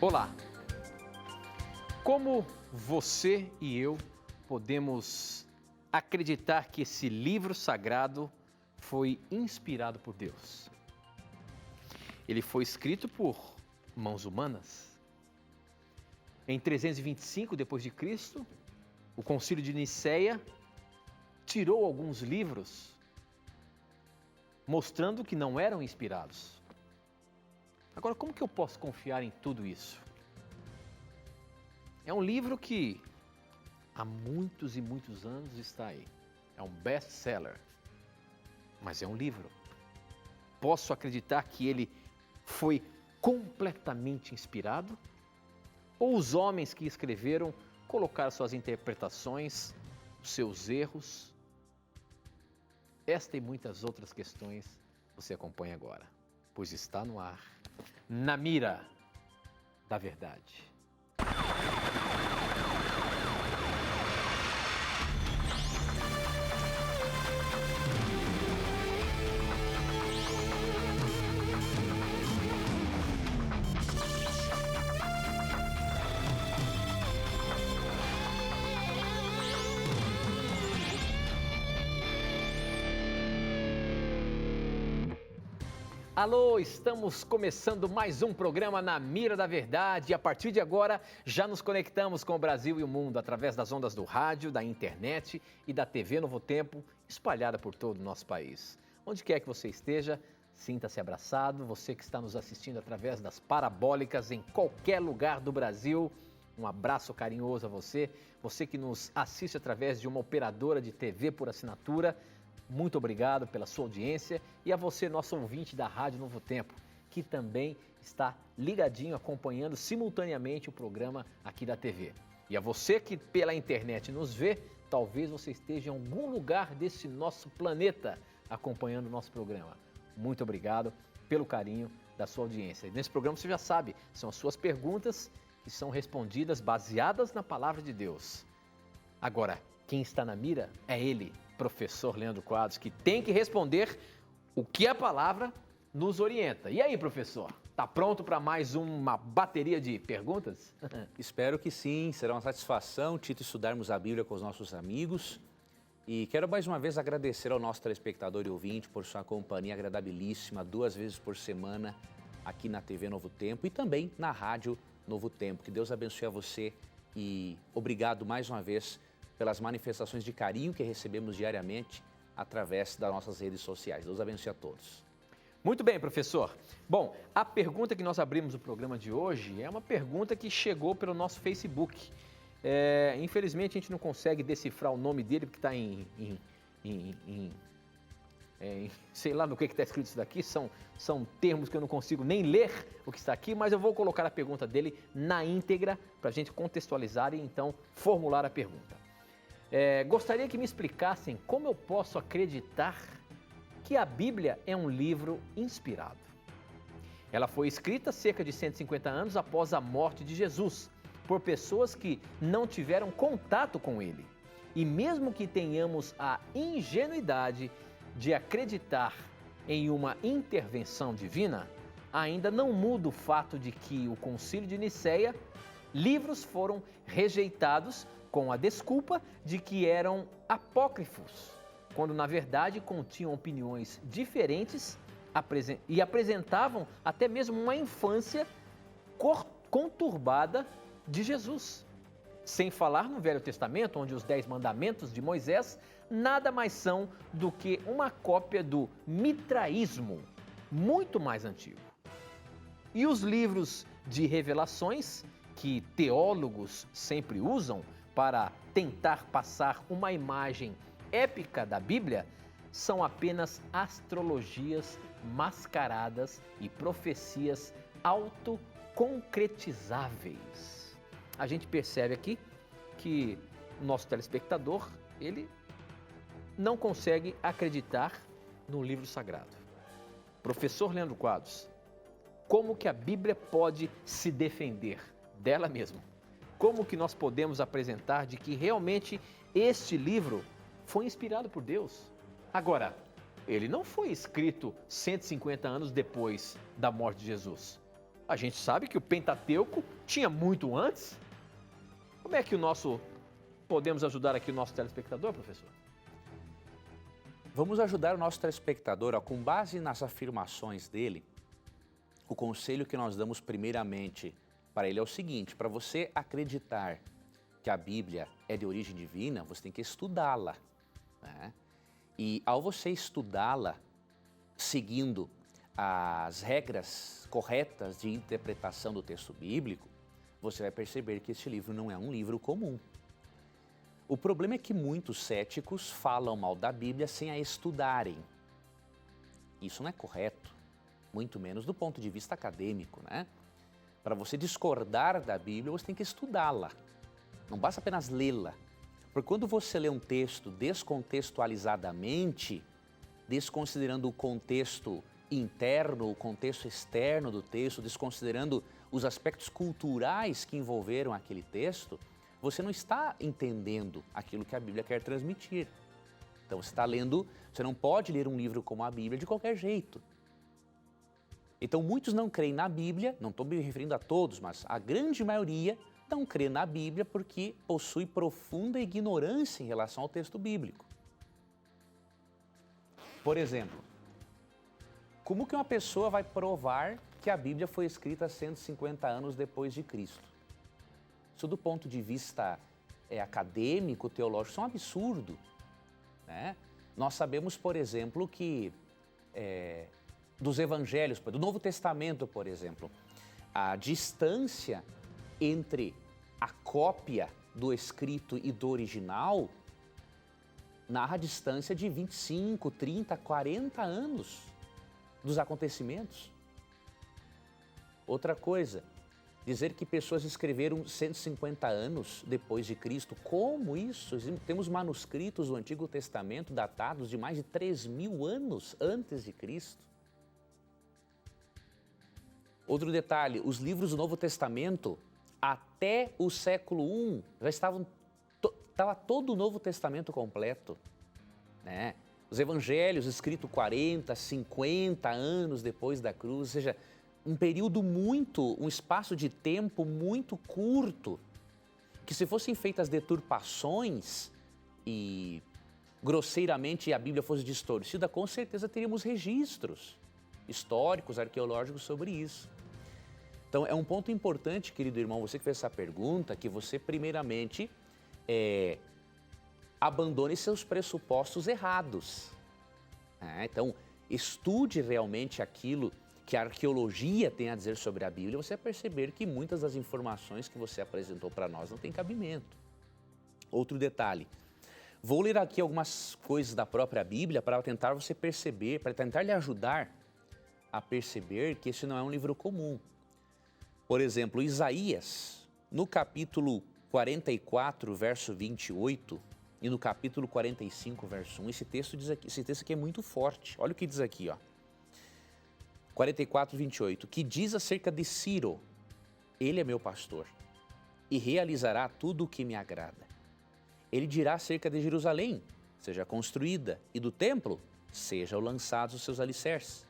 Olá! Como você e eu podemos acreditar que esse livro sagrado foi inspirado por Deus? Ele foi escrito por mãos humanas. Em 325 d.C., o Concílio de Nicéia tirou alguns livros mostrando que não eram inspirados. Agora, como que eu posso confiar em tudo isso? É um livro que há muitos e muitos anos está aí. É um best-seller, mas é um livro. Posso acreditar que ele foi completamente inspirado? Ou os homens que escreveram colocaram suas interpretações, os seus erros? Esta e muitas outras questões você acompanha agora, pois está no ar, Na Mira da Verdade. Alô, estamos começando mais um programa Na Mira da Verdade e a partir de agora já nos conectamos com o Brasil e o mundo através das ondas do rádio, da internet e da TV Novo Tempo, espalhada por todo o nosso país. Onde quer que você esteja, sinta-se abraçado. Você que está nos assistindo através das parabólicas em qualquer lugar do Brasil, um abraço carinhoso a você. Você que nos assiste através de uma operadora de TV por assinatura, muito obrigado pela sua audiência e a você, nosso ouvinte da Rádio Novo Tempo, que também está ligadinho, acompanhando simultaneamente o programa aqui da TV. E a você que pela internet nos vê, talvez você esteja em algum lugar desse nosso planeta acompanhando o nosso programa. Muito obrigado pelo carinho da sua audiência. E nesse programa você já sabe, são as suas perguntas que são respondidas baseadas na Palavra de Deus. Agora, quem está na mira é ele, professor Leandro Quadros, que tem que responder o que a palavra nos orienta. E aí, professor, está pronto para mais uma bateria de perguntas? Espero que sim, será uma satisfação, Tito, estudarmos a Bíblia com os nossos amigos. E quero mais uma vez agradecer ao nosso telespectador e ouvinte por sua companhia agradabilíssima, 2 vezes por semana aqui na TV Novo Tempo e também na Rádio Novo Tempo. Que Deus abençoe a você e obrigado mais uma vez pelas manifestações de carinho que recebemos diariamente através das nossas redes sociais. Deus abençoe a todos. Muito bem, professor. Bom, a pergunta que nós abrimos o programa de hoje é uma pergunta que chegou pelo nosso Facebook. Infelizmente, a gente não consegue decifrar o nome dele, porque está sei lá no que está escrito isso daqui, são termos que eu não consigo nem ler o que está aqui, mas eu vou colocar a pergunta dele na íntegra para a gente contextualizar e então formular a pergunta. Gostaria que me explicassem como eu posso acreditar que a Bíblia é um livro inspirado. Ela foi escrita cerca de 150 anos após a morte de Jesus, por pessoas que não tiveram contato com ele. E mesmo que tenhamos a ingenuidade de acreditar em uma intervenção divina, ainda não muda o fato de que o Concílio de Nicéia, livros foram rejeitados com a desculpa de que eram apócrifos, quando na verdade continham opiniões diferentes e apresentavam até mesmo uma infância conturbada de Jesus. Sem falar no Velho Testamento, onde os 10 mandamentos de Moisés nada mais são do que uma cópia do mitraísmo, muito mais antigo. E os livros de revelações, que teólogos sempre usam para tentar passar uma imagem épica da Bíblia, são apenas astrologias mascaradas e profecias autoconcretizáveis. A gente percebe aqui que o nosso telespectador, ele não consegue acreditar no livro sagrado. Professor Leandro Quadros, como que a Bíblia pode se defender dela mesma? Como que nós podemos apresentar de que realmente este livro foi inspirado por Deus? Agora, ele não foi escrito 150 anos depois da morte de Jesus. A gente sabe que o Pentateuco tinha muito antes. Como é que podemos ajudar aqui o nosso telespectador, professor? Vamos ajudar o nosso telespectador, ó, com base nas afirmações dele. O conselho que nós damos primeiramente para ele é o seguinte: para você acreditar que a Bíblia é de origem divina, você tem que estudá-la, né? E ao você estudá-la, seguindo as regras corretas de interpretação do texto bíblico, você vai perceber que este livro não é um livro comum. O problema é que muitos céticos falam mal da Bíblia sem a estudarem. Isso não é correto, muito menos do ponto de vista acadêmico, né? Para você discordar da Bíblia, você tem que estudá-la. Não basta apenas lê-la. Porque quando você lê um texto descontextualizadamente, desconsiderando o contexto interno, o contexto externo do texto, desconsiderando os aspectos culturais que envolveram aquele texto, você não está entendendo aquilo que a Bíblia quer transmitir. Então você está lendo, você não pode ler um livro como a Bíblia de qualquer jeito. Então muitos não creem na Bíblia, não estou me referindo a todos, mas a grande maioria não crê na Bíblia porque possui profunda ignorância em relação ao texto bíblico. Por exemplo, como que uma pessoa vai provar que a Bíblia foi escrita 150 anos depois de Cristo? Isso do ponto de vista acadêmico, teológico, isso é um absurdo, né? Nós sabemos, por exemplo, que dos evangelhos, do Novo Testamento, por exemplo, a distância entre a cópia do escrito e do original narra a distância de 25, 30, 40 anos dos acontecimentos. Outra coisa, dizer que pessoas escreveram 150 anos depois de Cristo, como isso? Temos manuscritos do Antigo Testamento datados de mais de 3.000 anos antes de Cristo. Outro detalhe, os livros do Novo Testamento, até o século I, já estava todo o Novo Testamento completo, né? Os evangelhos escritos 40, 50 anos depois da cruz, ou seja, um espaço de tempo muito curto, que se fossem feitas deturpações e grosseiramente a Bíblia fosse distorcida, com certeza teríamos registros históricos, arqueológicos sobre isso. Então é um ponto importante, querido irmão, você que fez essa pergunta, que você primeiramente abandone seus pressupostos errados. Então estude realmente aquilo que a arqueologia tem a dizer sobre a Bíblia, você vai perceber que muitas das informações que você apresentou para nós não têm cabimento. Outro detalhe, vou ler aqui algumas coisas da própria Bíblia para tentar você perceber, para tentar lhe ajudar a perceber que esse não é um livro comum. Por exemplo, Isaías, no capítulo 44, verso 28, e no capítulo 45, verso 1, esse texto aqui é muito forte. Olha o que diz aqui, ó. 44, 28, que diz acerca de Ciro: ele é meu pastor e realizará tudo o que me agrada. Ele dirá acerca de Jerusalém: seja construída, e do templo: sejam lançados os seus alicerces.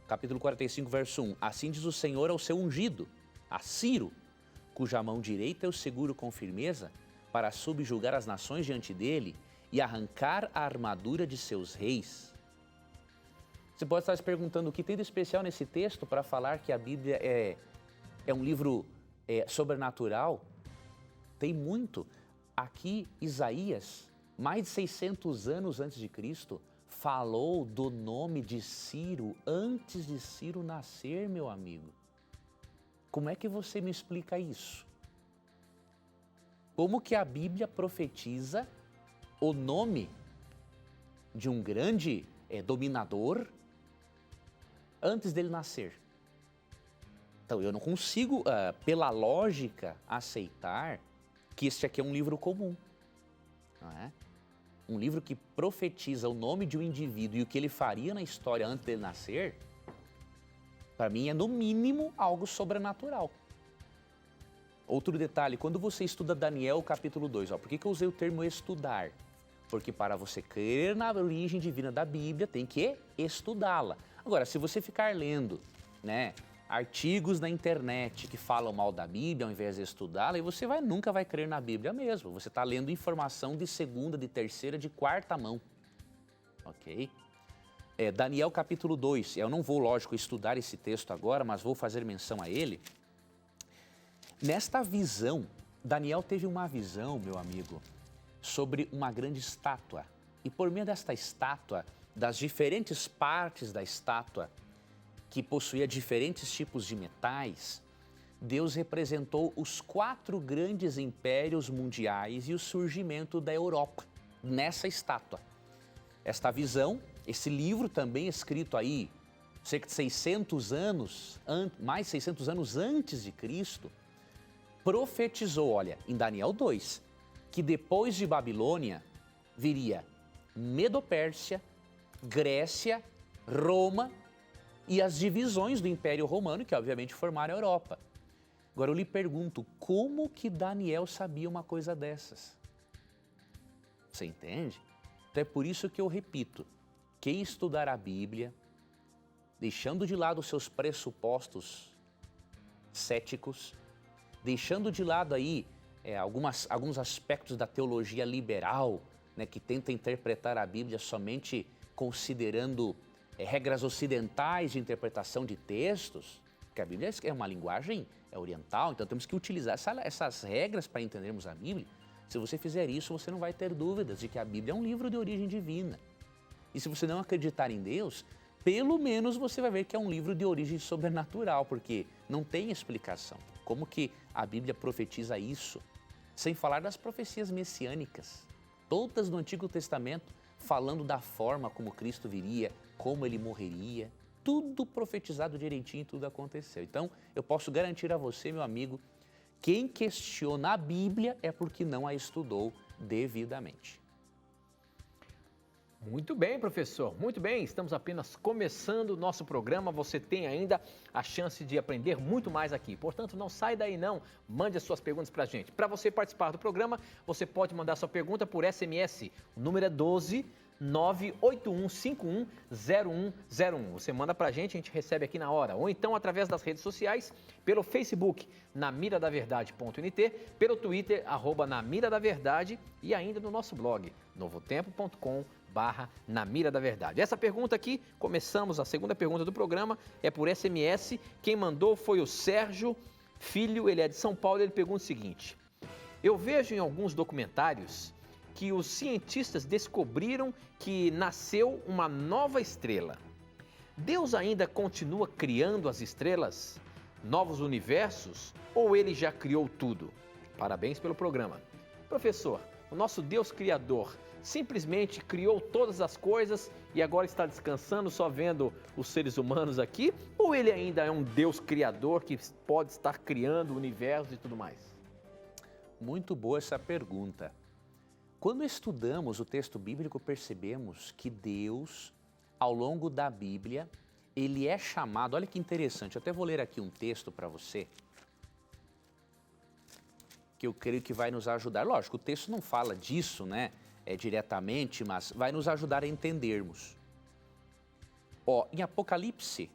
Capítulo 45, verso 1, assim diz o Senhor ao seu ungido, a Ciro, cuja mão direita eu seguro com firmeza, para subjugar as nações diante dele e arrancar a armadura de seus reis. Você pode estar se perguntando o que tem de especial nesse texto para falar que a Bíblia é um livro sobrenatural? Tem muito. Aqui, Isaías, mais de 600 anos antes de Cristo, falou do nome de Ciro antes de Ciro nascer, meu amigo. Como é que você me explica isso? Como que a Bíblia profetiza o nome de um grande dominador antes dele nascer? Então, eu não consigo, pela lógica, aceitar que este aqui é um livro comum, não é? Um livro que profetiza o nome de um indivíduo e o que ele faria na história antes dele nascer, para mim é, no mínimo, algo sobrenatural. Outro detalhe, quando você estuda Daniel capítulo 2, por que eu usei o termo estudar? Porque para você crer na origem divina da Bíblia, tem que estudá-la. Agora, se você ficar lendo, né, artigos na internet que falam mal da Bíblia ao invés de estudá-la, e você nunca vai crer na Bíblia mesmo. Você está lendo informação de segunda, de terceira, de quarta mão. Ok? Daniel capítulo 2, eu não vou, lógico, estudar esse texto agora, mas vou fazer menção a ele. Nesta visão, Daniel teve uma visão, meu amigo, sobre uma grande estátua. E por meio desta estátua, das diferentes partes da estátua, que possuía diferentes tipos de metais, Deus representou os 4 grandes impérios mundiais e o surgimento da Europa nessa estátua. Esta visão, esse livro também escrito aí, cerca de 600 anos, mais 600 anos antes de Cristo, profetizou, olha, em Daniel 2, que depois de Babilônia viria Medo-Pérsia, Grécia, Roma e as divisões do Império Romano, que obviamente formaram a Europa. Agora eu lhe pergunto, como que Daniel sabia uma coisa dessas? Você entende? Então é por isso que eu repito, quem estudar a Bíblia, deixando de lado os seus pressupostos céticos, deixando de lado aí alguns aspectos da teologia liberal, né, que tenta interpretar a Bíblia somente considerando regras ocidentais de interpretação de textos, porque a Bíblia é uma linguagem oriental, então temos que utilizar essas regras para entendermos a Bíblia. Se você fizer isso, você não vai ter dúvidas de que a Bíblia é um livro de origem divina. E se você não acreditar em Deus, pelo menos você vai ver que é um livro de origem sobrenatural, porque não tem explicação. Como que a Bíblia profetiza isso? Sem falar das profecias messiânicas, todas no Antigo Testamento, falando da forma como Cristo viria, como ele morreria, tudo profetizado direitinho, tudo aconteceu. Então, eu posso garantir a você, meu amigo, quem questiona a Bíblia é porque não a estudou devidamente. Muito bem, professor. Muito bem. Estamos apenas começando o nosso programa. Você tem ainda a chance de aprender muito mais aqui. Portanto, não sai daí não. Mande as suas perguntas para a gente. Para você participar do programa, você pode mandar sua pergunta por SMS. O número é 12 981510101. Você manda pra gente, a gente recebe aqui na hora. Ou então através das redes sociais, pelo Facebook, namiradaverdade.nt, pelo Twitter, @namiradaverdade e ainda no nosso blog, novotempo.com/namiradaverdade. Essa pergunta aqui, começamos a segunda pergunta do programa, é por SMS. Quem mandou foi o Sérgio Filho, ele é de São Paulo, ele pergunta o seguinte: eu vejo em alguns documentários que os cientistas descobriram que nasceu uma nova estrela. Deus ainda continua criando as estrelas, novos universos, ou ele já criou tudo? Parabéns pelo programa. Professor, o nosso Deus Criador simplesmente criou todas as coisas e agora está descansando só vendo os seres humanos aqui? Ou ele ainda é um Deus Criador que pode estar criando o universo e tudo mais? Muito boa essa pergunta. Quando estudamos o texto bíblico, percebemos que Deus, ao longo da Bíblia, ele é chamado, olha que interessante, eu até vou ler aqui um texto para você, que eu creio que vai nos ajudar. Lógico, o texto não fala disso, né, diretamente, mas vai nos ajudar a entendermos. Em Apocalipse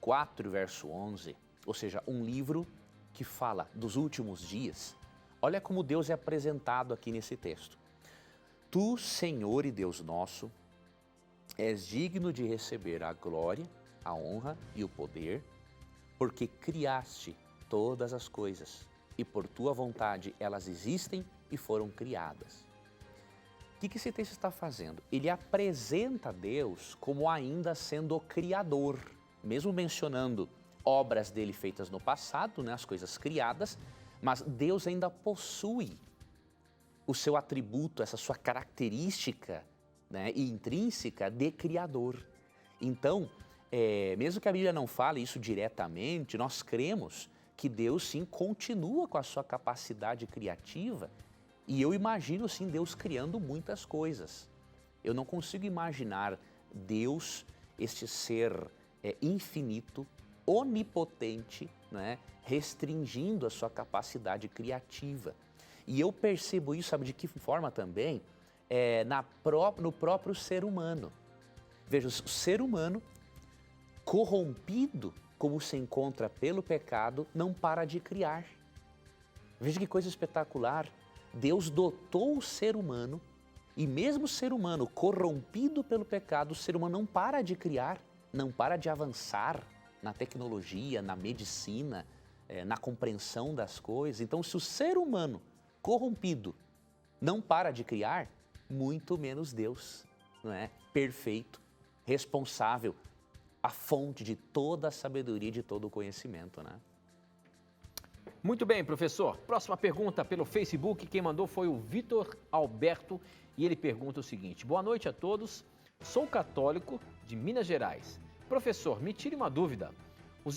4, verso 11, ou seja, um livro que fala dos últimos dias, olha como Deus é apresentado aqui nesse texto. Tu, Senhor e Deus nosso, és digno de receber a glória, a honra e o poder, porque criaste todas as coisas e por tua vontade elas existem e foram criadas. O que esse texto está fazendo? Ele apresenta Deus como ainda sendo o Criador, mesmo mencionando obras dele feitas no passado, né, as coisas criadas, mas Deus ainda possui o seu atributo, essa sua característica, né, intrínseca de Criador. Então, mesmo que a Bíblia não fale isso diretamente, nós cremos que Deus sim continua com a sua capacidade criativa e eu imagino sim Deus criando muitas coisas. Eu não consigo imaginar Deus, este ser infinito, onipotente, né, restringindo a sua capacidade criativa. E eu percebo isso, sabe de que forma também? No próprio ser humano. Veja, o ser humano corrompido como se encontra pelo pecado, não para de criar. Veja que coisa espetacular. Deus dotou o ser humano e mesmo o ser humano corrompido pelo pecado, o ser humano não para de criar, não para de avançar na tecnologia, na medicina, na compreensão das coisas. Então, se o ser humano corrompido não para de criar, muito menos Deus, não é? Perfeito, responsável, a fonte de toda a sabedoria e de todo o conhecimento, né? Muito bem, professor. Próxima pergunta pelo Facebook. Quem mandou foi o Vitor Alberto e ele pergunta o seguinte: boa noite a todos. Sou católico de Minas Gerais. Professor, me tire uma dúvida. Os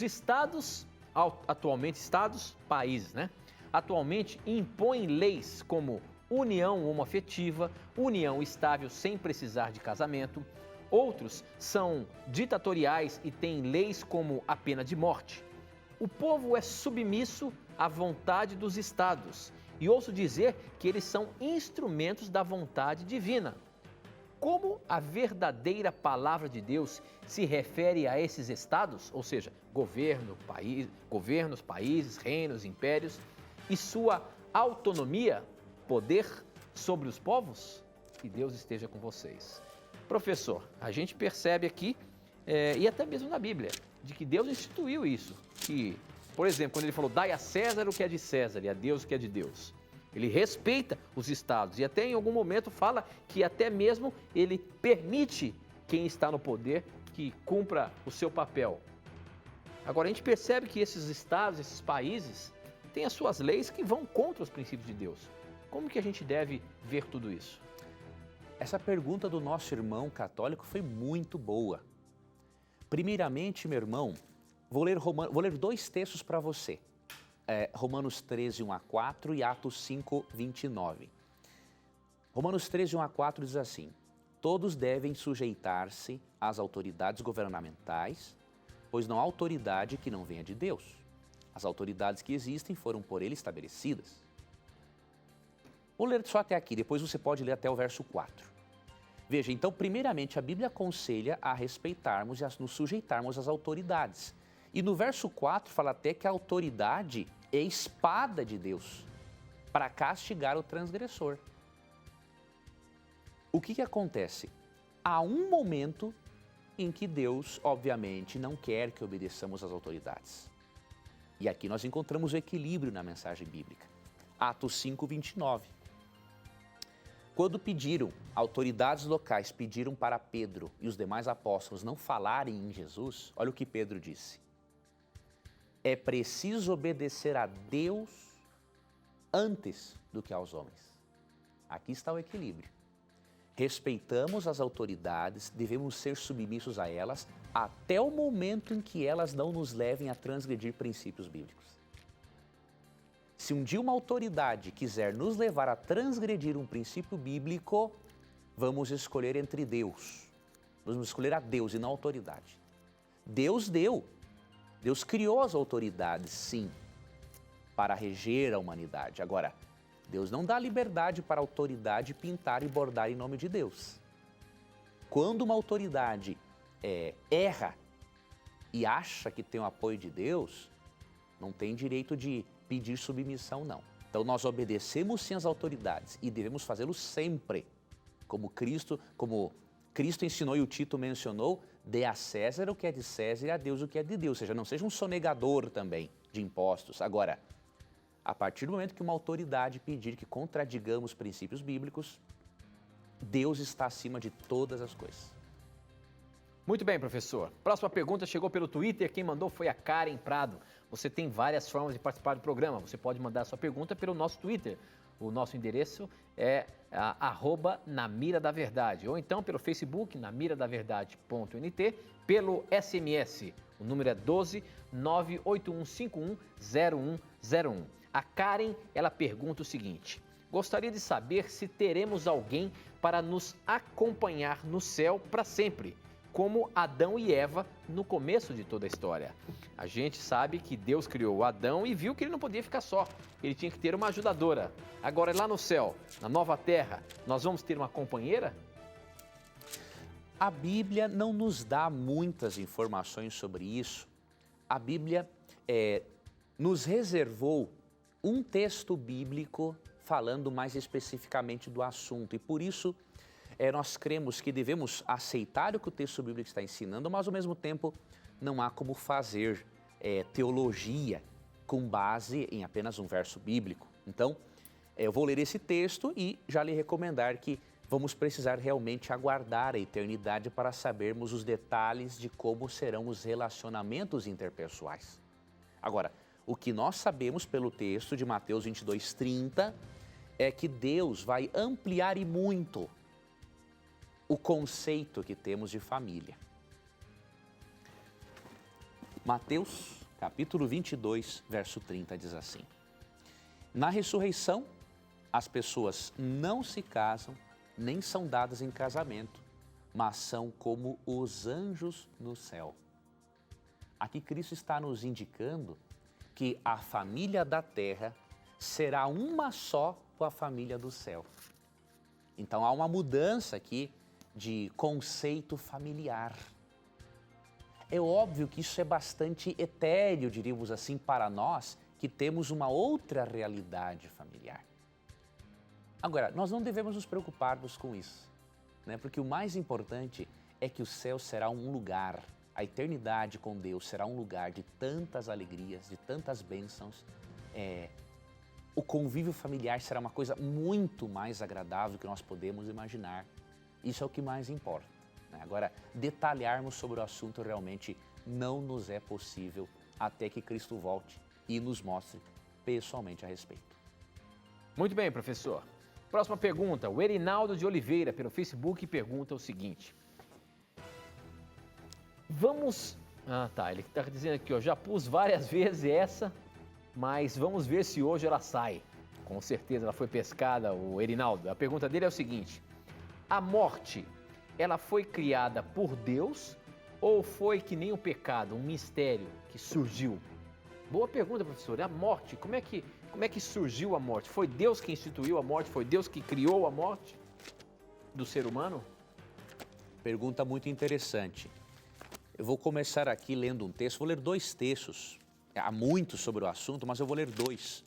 países, né? Atualmente impõem leis como união homoafetiva, união estável sem precisar de casamento. Outros são ditatoriais e têm leis como a pena de morte. O povo é submisso à vontade dos estados e ouço dizer que eles são instrumentos da vontade divina. Como a verdadeira palavra de Deus se refere a esses estados, ou seja, governos, países, reinos, impérios, e sua autonomia, poder sobre os povos? Que Deus esteja com vocês. Professor, a gente percebe aqui, e até mesmo na Bíblia, de que Deus instituiu isso. Que, por exemplo, quando ele falou, dai a César o que é de César e a Deus o que é de Deus. Ele respeita os estados e até em algum momento fala que até mesmo ele permite quem está no poder que cumpra o seu papel. Agora, a gente percebe que esses estados, esses países, têm as suas leis que vão contra os princípios de Deus. Como que a gente deve ver tudo isso? Essa pergunta do nosso irmão católico foi muito boa. Primeiramente, meu irmão, vou ler dois textos para você. Romanos 13, 1 a 4 e Atos 5, 29. Romanos 13, 1 a 4 diz assim: todos devem sujeitar-se às autoridades governamentais, pois não há autoridade que não venha de Deus. As autoridades que existem foram por ele estabelecidas. Vou ler só até aqui, depois você pode ler até o verso 4. Veja, então, primeiramente, a Bíblia aconselha a respeitarmos e a nos sujeitarmos às autoridades. E no verso 4 fala até que a autoridade é a espada de Deus para castigar o transgressor. O que acontece? Há um momento em que Deus, obviamente, não quer que obedeçamos às autoridades. E aqui nós encontramos o equilíbrio na mensagem bíblica. Atos 5, 29. Quando autoridades locais pediram para Pedro e os demais apóstolos não falarem em Jesus, olha o que Pedro disse. É preciso obedecer a Deus antes do que aos homens. Aqui está o equilíbrio. Respeitamos as autoridades, devemos ser submissos a elas até o momento em que elas não nos levem a transgredir princípios bíblicos. Se um dia uma autoridade quiser nos levar a transgredir um princípio bíblico, vamos escolher entre Deus. Vamos escolher a Deus e não a autoridade. Deus deu. Deus criou as autoridades, sim, para reger a humanidade. Agora, Deus não dá liberdade para a autoridade pintar e bordar em nome de Deus. Quando uma autoridade erra e acha que tem o apoio de Deus, não tem direito de pedir submissão, não. Então nós obedecemos sim às autoridades e devemos fazê-lo sempre. Como Cristo ensinou e o Tito mencionou, dê a César o que é de César e a Deus o que é de Deus. Ou seja, não seja um sonegador também de impostos. Agora, a partir do momento que uma autoridade pedir que contradigamos princípios bíblicos, Deus está acima de todas as coisas. Muito bem, professor. Próxima pergunta chegou pelo Twitter. Quem mandou foi a Karen Prado. Você tem várias formas de participar do programa. Você pode mandar sua pergunta pelo nosso Twitter. O nosso endereço é @namiradaverdade. Ou então pelo Facebook, namiradaverdade.nt, pelo SMS. O número é 12 98151 0101. A Karen, ela pergunta o seguinte: gostaria de saber se teremos alguém para nos acompanhar no céu para sempre, como Adão e Eva no começo de toda a história. A gente sabe que Deus criou Adão e viu que ele não podia ficar só, ele tinha que ter uma ajudadora. Agora, lá no céu, na nova terra, nós vamos ter uma companheira? A Bíblia não nos dá muitas informações sobre isso, a Bíblia nos reservou um texto bíblico falando mais especificamente do assunto. E por isso, nós cremos que devemos aceitar o que o texto bíblico está ensinando, mas ao mesmo tempo não há como fazer teologia com base em apenas um verso bíblico. Então, eu vou ler esse texto e já lhe recomendar que vamos precisar realmente aguardar a eternidade para sabermos os detalhes de como serão os relacionamentos interpessoais. Agora, o que nós sabemos pelo texto de Mateus 22:30 é que Deus vai ampliar e muito o conceito que temos de família. Mateus, capítulo 22, verso 30 diz assim: Na ressurreição, as pessoas não se casam, nem são dadas em casamento, mas são como os anjos no céu. Aqui Cristo está nos indicando que a família da terra será uma só com a família do céu. Então há uma mudança aqui de conceito familiar. É óbvio que isso é bastante etéreo, diríamos assim, para nós que temos uma outra realidade familiar. Agora, nós não devemos nos preocuparmos com isso, né? Porque o mais importante é que o céu será um lugar, a eternidade com Deus será um lugar de tantas alegrias, de tantas bênçãos. O convívio familiar será uma coisa muito mais agradável do que nós podemos imaginar. Isso é o que mais importa, né? Agora, detalharmos sobre o assunto realmente não nos é possível até que Cristo volte e nos mostre pessoalmente a respeito. Muito bem, professor. Próxima pergunta, o Erinaldo de Oliveira, pelo Facebook, pergunta o seguinte. Ele está dizendo aqui, já pus várias vezes essa, mas vamos ver se hoje ela sai. Com certeza ela foi pescada, o Erinaldo. A pergunta dele é o seguinte, a morte, ela foi criada por Deus ou foi que nem o pecado, um mistério que surgiu? Boa pergunta, professor. A morte, como é que surgiu a morte? Foi Deus que instituiu a morte? Foi Deus que criou a morte do ser humano? Pergunta muito interessante. Eu vou começar aqui lendo um texto, vou ler dois textos. Há muito sobre o assunto, mas eu vou ler dois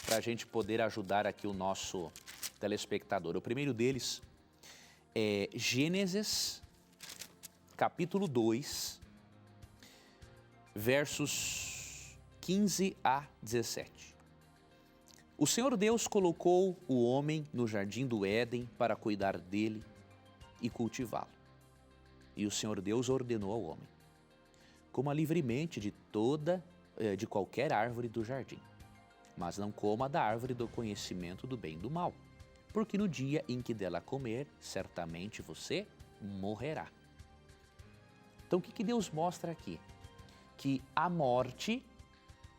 para a gente poder ajudar aqui o nosso telespectador. O primeiro deles é Gênesis, capítulo 2, versos 15 a 17. O Senhor Deus colocou o homem no jardim do Éden para cuidar dele e cultivá-lo. E o Senhor Deus ordenou ao homem: coma livremente de qualquer árvore do jardim, mas não coma da árvore do conhecimento do bem e do mal, porque no dia em que dela comer, certamente você morrerá. Então o que Deus mostra aqui? Que a morte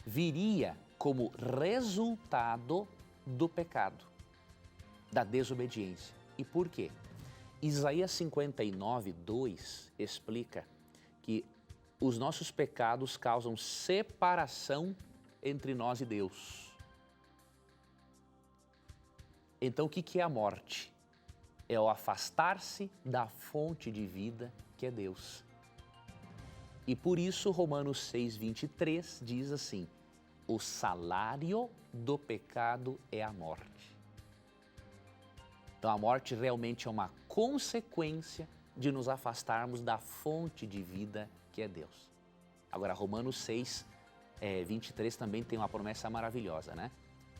viria como resultado do pecado, da desobediência. E por quê? Isaías 59, 2 explica que os nossos pecados causam separação entre nós e Deus. Então o que é a morte? É o afastar-se da fonte de vida que é Deus. E por isso Romanos 6, 23 diz assim: o salário do pecado é a morte. Então a morte realmente é uma consequência de nos afastarmos da fonte de vida que é Deus. Agora Romanos 6, 23 também tem uma promessa maravilhosa, né?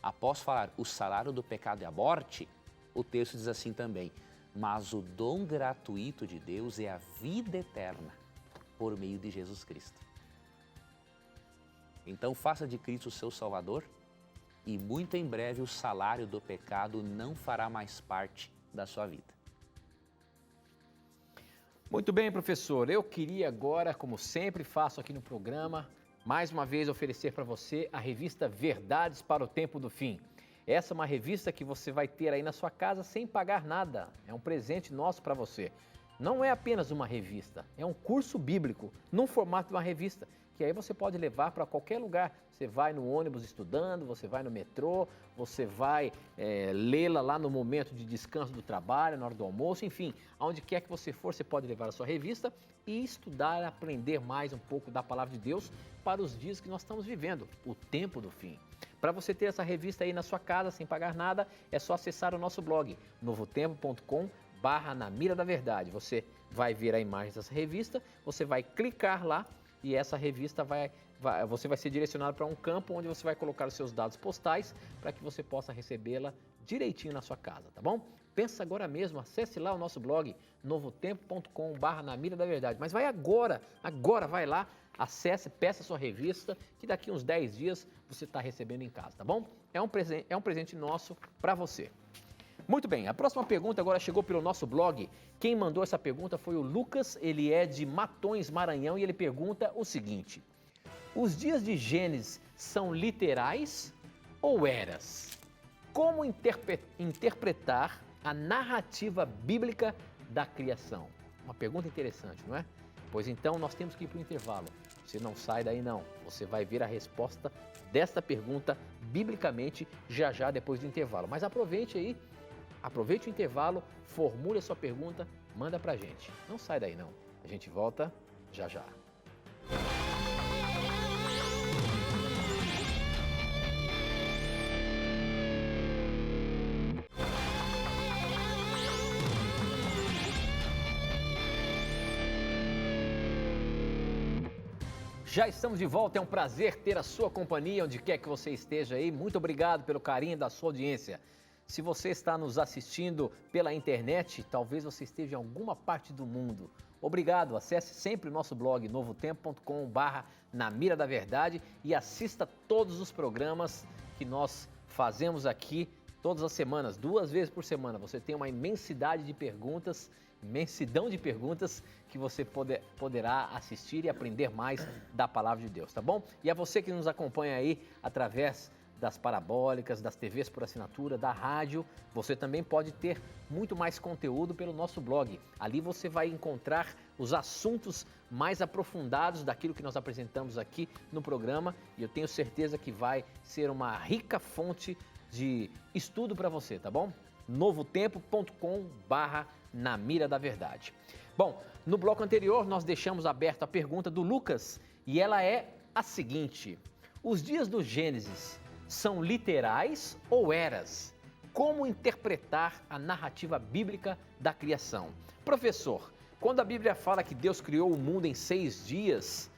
Após falar o salário do pecado é a morte, o texto diz assim também: mas o dom gratuito de Deus é a vida eterna por meio de Jesus Cristo. Então faça de Cristo o seu Salvador e muito em breve o salário do pecado não fará mais parte da sua vida. Muito bem, professor. Eu queria agora, como sempre faço aqui no programa, mais uma vez oferecer para você a revista Verdades para o Tempo do Fim. Essa é uma revista que você vai ter aí na sua casa sem pagar nada. É um presente nosso para você. Não é apenas uma revista, é um curso bíblico, num formato de uma revista, que aí você pode levar para qualquer lugar. Você vai no ônibus estudando, você vai no metrô, você vai lê-la lá no momento de descanso do trabalho, na hora do almoço, enfim, aonde quer que você for, você pode levar a sua revista e estudar, aprender mais um pouco da Palavra de Deus para os dias que nós estamos vivendo, o tempo do fim. Para você ter essa revista aí na sua casa, sem pagar nada, é só acessar o nosso blog, novotempo.com/Na Mira da Verdade. Você vai ver a imagem dessa revista, você vai clicar lá e essa revista você vai ser direcionado para um campo onde você vai colocar os seus dados postais para que você possa recebê-la direitinho na sua casa, tá bom? Pensa agora mesmo, acesse lá o nosso blog, novotempo.com/Na Mira da Verdade. Mas vai agora vai lá, acesse, peça a sua revista, que daqui uns 10 dias você está recebendo em casa, tá bom? É um presente nosso para você. Muito bem, a próxima pergunta agora chegou pelo nosso blog. Quem mandou essa pergunta foi o Lucas, ele é de Matões, Maranhão, e ele pergunta o seguinte: os dias de Gênesis são literais ou eras? Como interpretar a narrativa bíblica da criação? Uma pergunta interessante, não é? Pois então nós temos que ir para o intervalo. Você não sai daí não, você vai ver a resposta desta pergunta biblicamente já depois do intervalo. Mas aproveite o intervalo, formule a sua pergunta, manda pra gente. Não sai daí não, a gente volta já. Já estamos de volta, é um prazer ter a sua companhia onde quer que você esteja aí. Muito obrigado pelo carinho da sua audiência. Se você está nos assistindo pela internet, talvez você esteja em alguma parte do mundo. Obrigado, acesse sempre o nosso blog novotempo.com/Na Mira da Verdade e assista todos os programas que nós fazemos aqui todas as semanas, 2 vezes por semana. Você tem uma imensidão de perguntas que você poderá assistir e aprender mais da Palavra de Deus, tá bom? E a você que nos acompanha aí através das parabólicas, das TVs por assinatura, da rádio, você também pode ter muito mais conteúdo pelo nosso blog. Ali você vai encontrar os assuntos mais aprofundados daquilo que nós apresentamos aqui no programa e eu tenho certeza que vai ser uma rica fonte de estudo para você, tá bom? novotempo.com/Na Mira da Verdade. Bom, no bloco anterior nós deixamos aberta a pergunta do Lucas e ela é a seguinte: os dias do Gênesis são literais ou eras? Como interpretar a narrativa bíblica da criação? Professor, quando a Bíblia fala que Deus criou o mundo em 6 dias,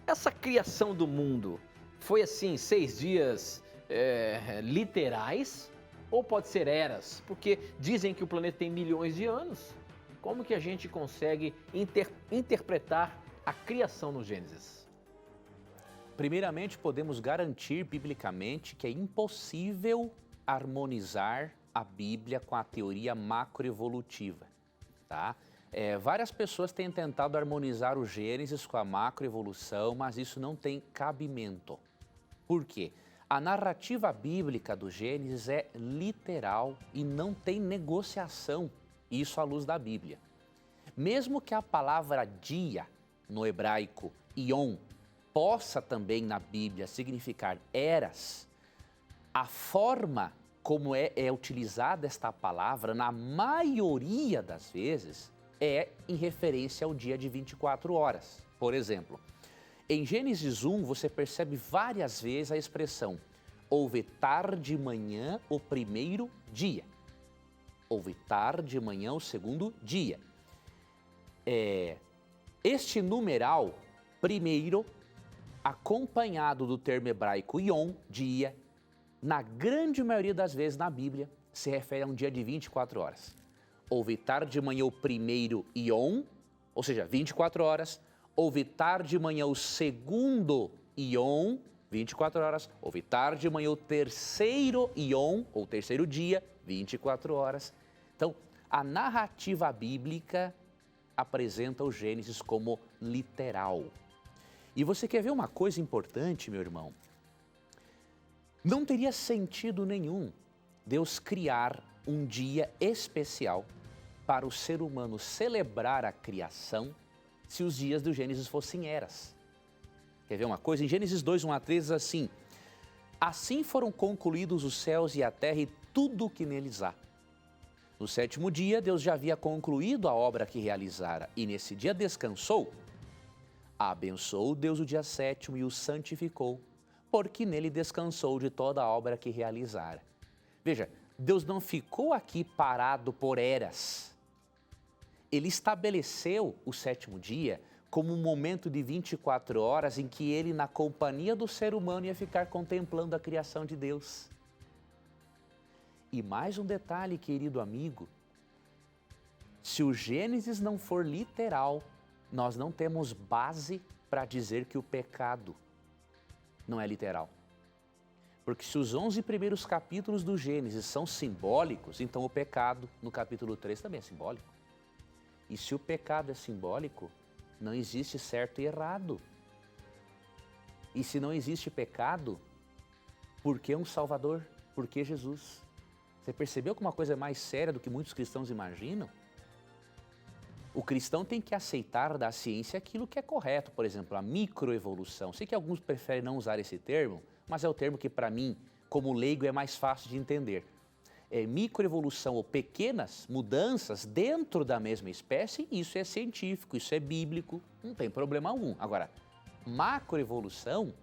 essa criação do mundo foi assim, 6 dias literais? Ou pode ser eras? Porque dizem que o planeta tem milhões de anos. Como que a gente consegue interpretar a criação no Gênesis? Primeiramente, podemos garantir biblicamente que é impossível harmonizar a Bíblia com a teoria macroevolutiva, tá? Várias pessoas têm tentado harmonizar o Gênesis com a macroevolução, mas isso não tem cabimento. Por quê? A narrativa bíblica do Gênesis é literal e não tem negociação, isso à luz da Bíblia. Mesmo que a palavra dia, no hebraico, ion, possa também na Bíblia significar eras, a forma como é utilizada esta palavra, na maioria das vezes, é em referência ao dia de 24 horas. Por exemplo, em Gênesis 1, você percebe várias vezes a expressão houve tarde de manhã o primeiro dia. Houve tarde de manhã o segundo dia. Este numeral, primeiro, acompanhado do termo hebraico yom, dia, na grande maioria das vezes na Bíblia, se refere a um dia de 24 horas. Houve tarde de manhã o primeiro yom, ou seja, 24 horas. Houve tarde de manhã o segundo Yom, 24 horas. Houve tarde de manhã o terceiro Yom, ou terceiro dia, 24 horas. Então, a narrativa bíblica apresenta o Gênesis como literal. E você quer ver uma coisa importante, meu irmão? Não teria sentido nenhum Deus criar um dia especial para o ser humano celebrar a criação se os dias do Gênesis fossem eras. Quer ver uma coisa? Em Gênesis 2, 1 a 3 diz assim: assim foram concluídos os céus e a terra e tudo o que neles há. No sétimo dia, Deus já havia concluído a obra que realizara, e nesse dia descansou. Abençoou Deus o dia sétimo e o santificou, porque nele descansou de toda a obra que realizara. Veja, Deus não ficou aqui parado por eras. Ele estabeleceu o sétimo dia como um momento de 24 horas em que ele, na companhia do ser humano, ia ficar contemplando a criação de Deus. E mais um detalhe, querido amigo, se o Gênesis não for literal, nós não temos base para dizer que o pecado não é literal. Porque se os 11 primeiros capítulos do Gênesis são simbólicos, então o pecado no capítulo 3 também é simbólico. E se o pecado é simbólico, não existe certo e errado. E se não existe pecado, por que um Salvador? Por que Jesus? Você percebeu que uma coisa é mais séria do que muitos cristãos imaginam? O cristão tem que aceitar da ciência aquilo que é correto, por exemplo, a microevolução. Sei que alguns preferem não usar esse termo, mas é o termo que para mim, como leigo, é mais fácil de entender. Microevolução ou pequenas mudanças dentro da mesma espécie, isso é científico, isso é bíblico, não tem problema algum. Agora, macroevolução,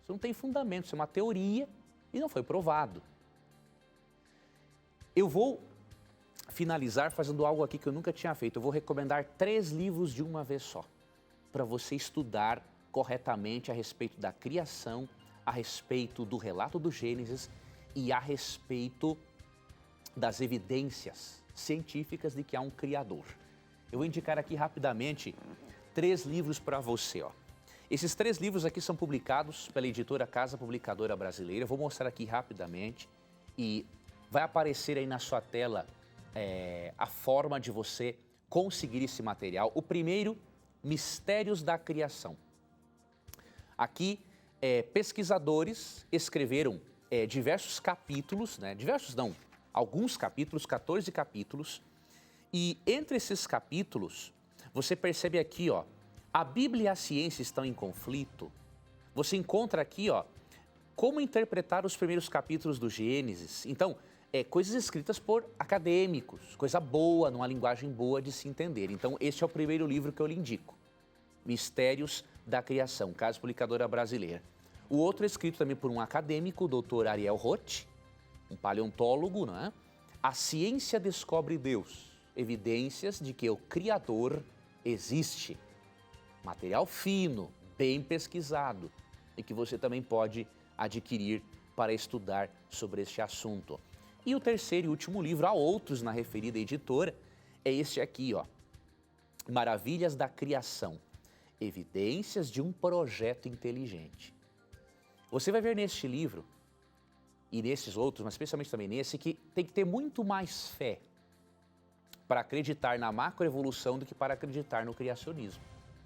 isso não tem fundamento, isso é uma teoria e não foi provado. Eu vou finalizar fazendo algo aqui que eu nunca tinha feito. Eu vou recomendar 3 livros de uma vez só, para você estudar corretamente a respeito da criação, a respeito do relato do Gênesis e a respeito das evidências científicas de que há um Criador. Eu vou indicar aqui rapidamente 3 livros para você. Esses 3 livros aqui são publicados pela editora Casa Publicadora Brasileira. Eu vou mostrar aqui rapidamente e vai aparecer aí na sua tela a forma de você conseguir esse material. O primeiro, Mistérios da Criação. Aqui, pesquisadores escreveram diversos capítulos, alguns capítulos, 14 capítulos, e entre esses capítulos, você percebe aqui, a Bíblia e a ciência estão em conflito. Você encontra aqui, como interpretar os primeiros capítulos do Gênesis. Então, coisas escritas por acadêmicos, coisa boa, numa linguagem boa de se entender. Então, este é o primeiro livro que eu lhe indico, Mistérios da Criação, Casa Publicadora Brasileira. O outro é escrito também por um acadêmico, o Dr. Ariel Roth, um paleontólogo, não é? A Ciência Descobre Deus, evidências de que o Criador existe. Material fino, bem pesquisado, e que você também pode adquirir para estudar sobre este assunto. E o terceiro e último livro, há outros na referida editora, é este aqui, Maravilhas da Criação, evidências de um projeto inteligente. Você vai ver neste livro, e nesses outros, mas especialmente também nesse, que tem que ter muito mais fé para acreditar na macroevolução do que para acreditar no criacionismo,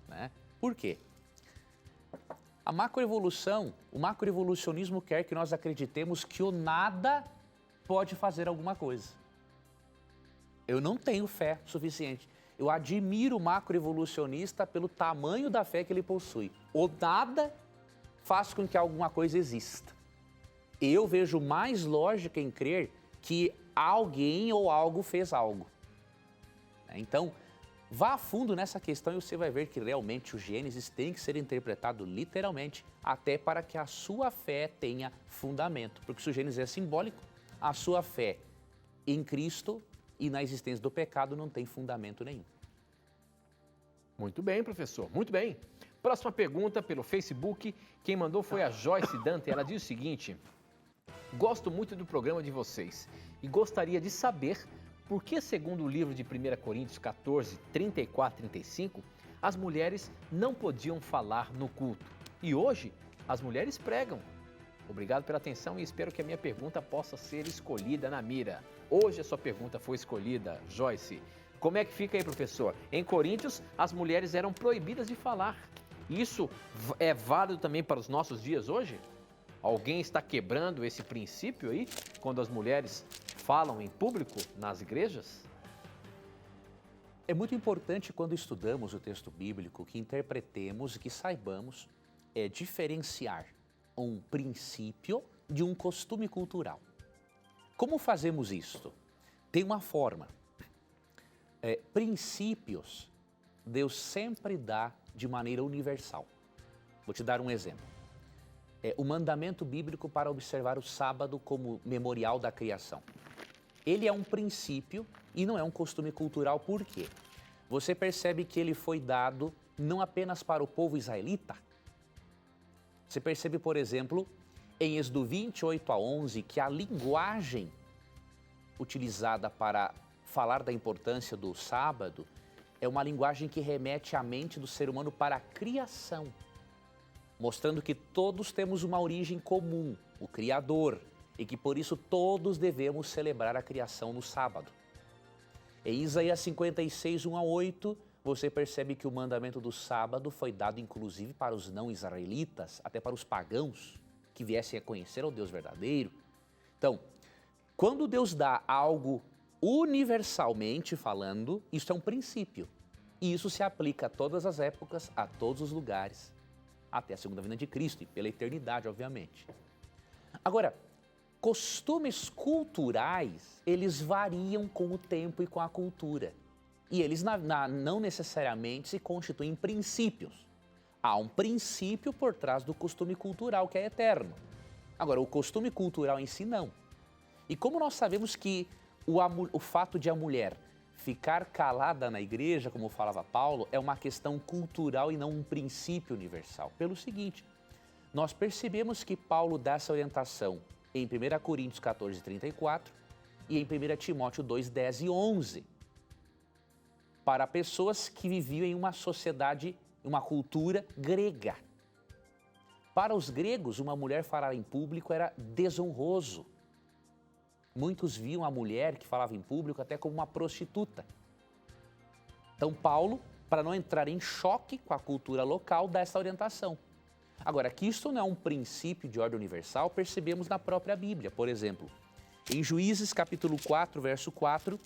né? Por quê? A macroevolução, o macroevolucionismo quer que nós acreditemos que o nada pode fazer alguma coisa. Eu não tenho fé suficiente. Eu admiro o macroevolucionista pelo tamanho da fé que ele possui. O nada faz com que alguma coisa exista. Eu vejo mais lógica em crer que alguém ou algo fez algo. Então, vá a fundo nessa questão e você vai ver que realmente o Gênesis tem que ser interpretado literalmente, até para que a sua fé tenha fundamento. Porque se o Gênesis é simbólico, a sua fé em Cristo e na existência do pecado não tem fundamento nenhum. Muito bem, professor, muito bem. Próxima pergunta pelo Facebook. Quem mandou foi a Joyce Dante. Ela diz o seguinte: gosto muito do programa de vocês e gostaria de saber por que, segundo o livro de 1 Coríntios 14, 34 e 35, as mulheres não podiam falar no culto. E hoje, as mulheres pregam. Obrigado pela atenção e espero que a minha pergunta possa ser escolhida na mira. Hoje a sua pergunta foi escolhida, Joyce. Como é que fica aí, professor? Em Coríntios, as mulheres eram proibidas de falar. Isso é válido também para os nossos dias hoje? Alguém está quebrando esse princípio aí, quando as mulheres falam em público nas igrejas? É muito importante quando estudamos o texto bíblico que interpretemos e que saibamos diferenciar um princípio de um costume cultural. Como fazemos isto? Tem uma forma. Princípios, Deus sempre dá de maneira universal. Vou te dar um exemplo. O mandamento bíblico para observar o sábado como memorial da criação. Ele é um princípio e não é um costume cultural, por quê? Você percebe que ele foi dado não apenas para o povo israelita. Você percebe, por exemplo, em Êxodo 28:11, que a linguagem utilizada para falar da importância do sábado é uma linguagem que remete à mente do ser humano para a criação, mostrando que todos temos uma origem comum, o Criador, e que por isso todos devemos celebrar a criação no sábado. Em Isaías 56:1-8, você percebe que o mandamento do sábado foi dado inclusive para os não israelitas, até para os pagãos que viessem a conhecer o Deus verdadeiro. Então, quando Deus dá algo universalmente falando, isso é um princípio. E isso se aplica a todas as épocas, a todos os lugares, até a segunda vinda de Cristo e pela eternidade, obviamente. Agora, costumes culturais, eles variam com o tempo e com a cultura. E eles não necessariamente se constituem princípios. Há um princípio por trás do costume cultural que é eterno. Agora, o costume cultural em si, não. E como nós sabemos que o fato de a mulher ficar calada na igreja, como falava Paulo, é uma questão cultural e não um princípio universal? Pelo seguinte, nós percebemos que Paulo dá essa orientação em 1 Coríntios 14:34 e em 1 Timóteo 2:10-11, para pessoas que viviam em uma sociedade, uma cultura grega. Para os gregos, uma mulher falar em público era desonroso. Muitos viam a mulher que falava em público até como uma prostituta. Então Paulo, para não entrar em choque com a cultura local, dá essa orientação. Agora, que isso não é um princípio de ordem universal, percebemos na própria Bíblia. Por exemplo, em Juízes capítulo 4, verso 4,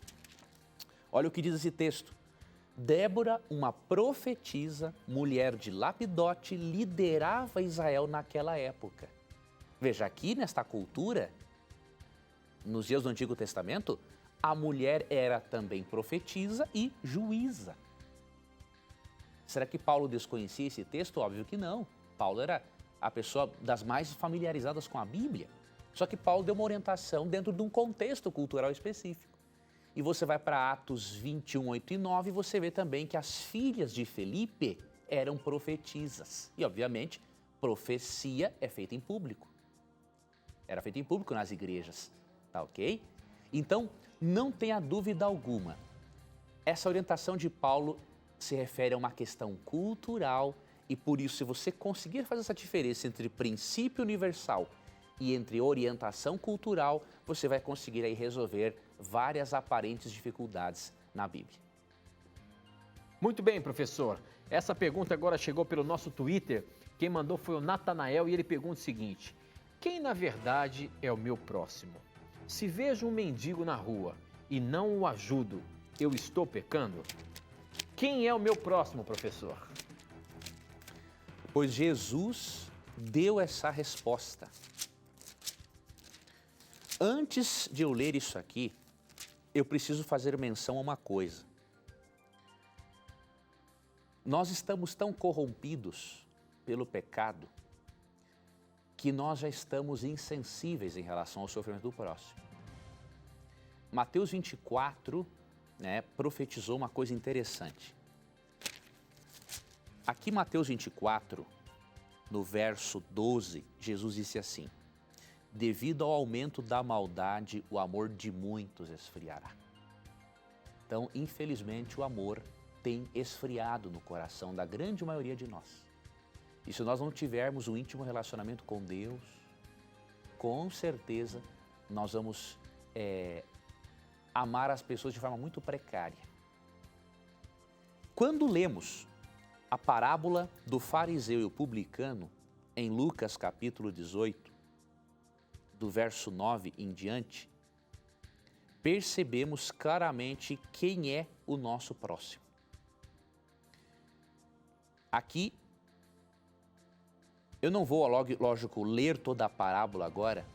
olha o que diz esse texto. Débora, uma profetisa, mulher de Lapidote, liderava Israel naquela época. Veja, aqui nesta cultura, nos dias do Antigo Testamento, a mulher era também profetisa e juíza. Será que Paulo desconhecia esse texto? Óbvio que não. Paulo era a pessoa das mais familiarizadas com a Bíblia. Só que Paulo deu uma orientação dentro de um contexto cultural específico. E você vai para Atos 21:8-9 e você vê também que as filhas de Felipe eram profetisas. E, obviamente, profecia é feita em público. Era feita em público nas igrejas, tá ok? Então, não tenha dúvida alguma, essa orientação de Paulo se refere a uma questão cultural e, por isso, se você conseguir fazer essa diferença entre princípio universal e entre orientação cultural, você vai conseguir aí resolver várias aparentes dificuldades na Bíblia. Muito bem, professor. Essa pergunta agora chegou pelo nosso Twitter. Quem mandou foi o Natanael e ele pergunta o seguinte: quem na verdade é o meu próximo? Se vejo um mendigo na rua e não o ajudo, eu estou pecando? Quem é o meu próximo, professor? Pois Jesus deu essa resposta. Antes de eu ler isso aqui, eu preciso fazer menção a uma coisa. Nós estamos tão corrompidos pelo pecado que nós já estamos insensíveis em relação ao sofrimento do próximo. Mateus 24, profetizou uma coisa interessante. Aqui Mateus 24, no verso 12, Jesus disse assim: devido ao aumento da maldade, o amor de muitos esfriará. Então, infelizmente, o amor tem esfriado no coração da grande maioria de nós. E se nós não tivermos um íntimo relacionamento com Deus, com certeza nós vamos amar as pessoas de forma muito precária. Quando lemos a parábola do fariseu e o publicano, em Lucas capítulo 18, do verso 9 em diante, percebemos claramente quem é o nosso próximo. Aqui, eu não vou, lógico, ler toda a parábola agora,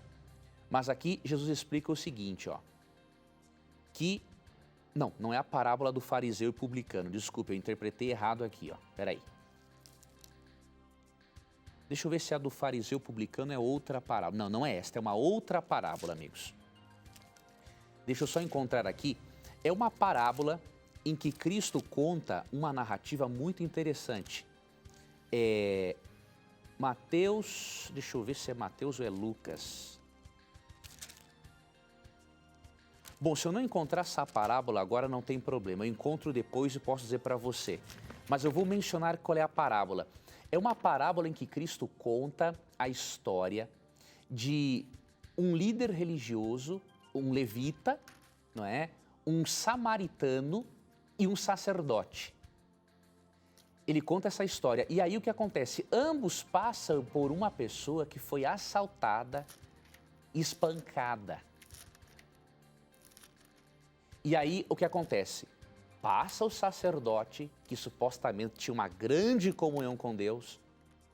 mas aqui Jesus explica o seguinte, ó, que, não é a parábola do fariseu e publicano, desculpe, eu interpretei errado aqui, ó, peraí. Deixa eu ver se a do fariseu e publicano é outra parábola. Não é esta, é uma outra parábola, amigos. Deixa eu só encontrar aqui. É uma parábola em que Cristo conta uma narrativa muito interessante. Mateus, deixa eu ver se é Mateus ou é Lucas. Bom, se eu não encontrar essa parábola agora não tem problema, eu encontro depois e posso dizer para você. Mas eu vou mencionar qual é a parábola. É uma parábola em que Cristo conta a história de um líder religioso, um levita, não é? Um samaritano e um sacerdote. Ele conta essa história. E aí o que acontece? Ambos passam por uma pessoa que foi assaltada, espancada. E aí o que acontece? Passa o sacerdote, que supostamente tinha uma grande comunhão com Deus,